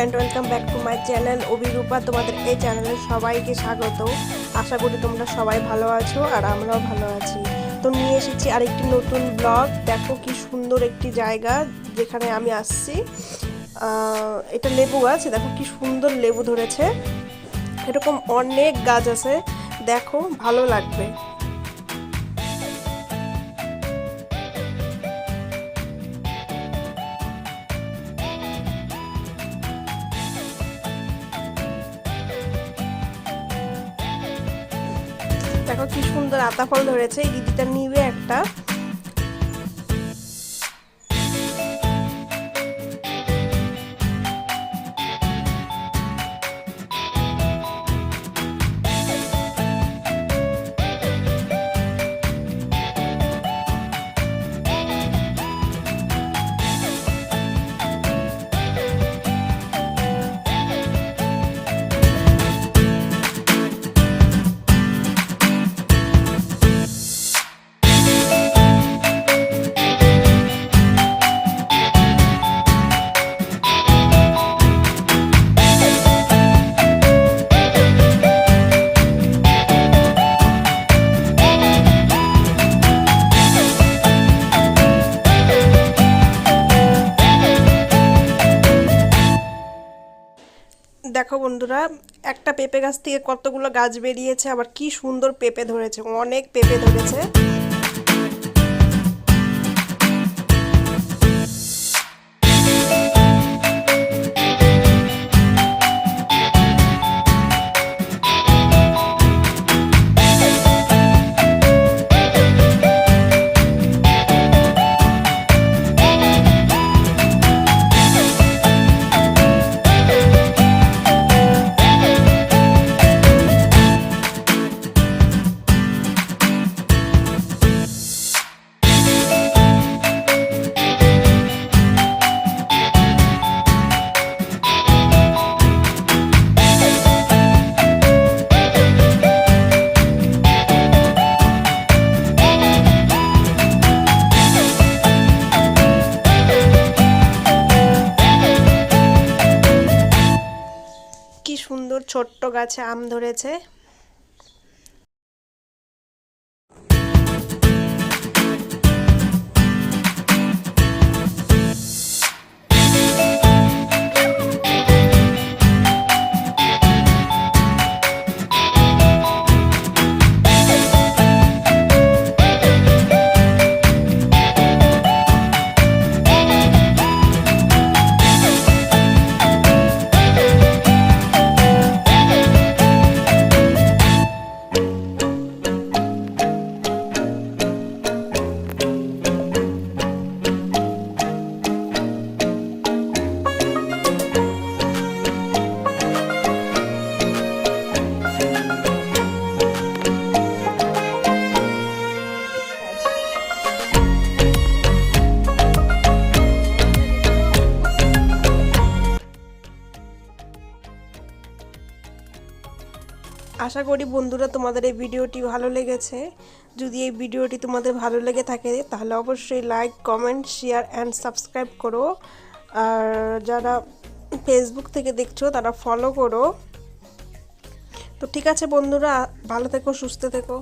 And welcome back to my channel Abhirupa. তোমাদের এই চ্যানেলে সবাইকে স্বাগত। আশা করি তোমরা সবাই ভালো আছো আর আমরাও ভালো আছি। তো নিয়ে এসেছি আরেকটি নতুন ব্লগ। দেখো কি সুন্দর একটি জায়গা যেখানে আমি আসছি। এটা লেবু গাছ, দেখো কি সুন্দর লেবু ধরেছে। এরকম অনেক গাছ আছে, দেখো ভালো লাগবে। দেখো কি সুন্দর আতা ফল ধরেছে, এই দিদিটা নিবে একটা। দেখো বন্ধুরা, একটা পেঁপে গাছ থেকে কতগুলো গাছ বেরিয়েছে, আবার কি সুন্দর পেঁপে ধরেছে, অনেক পেঁপে ধরেছে। কি সুন্দর ছোট্ট গাছে আম ধরেছে। আশা করি বন্ধুরা তোমাদের এই ভিডিওটি ভালো লেগেছে। যদি এই ভিডিওটি তোমাদের ভালো লেগে থাকে তাহলে অবশ্যই like, comment, share and subscribe করো। আর যারা ফেসবুক থেকে দেখছো তারা ফলো করো। তো ঠিক আছে বন্ধুরা, ভালো থেকো, সুস্থ থেকো।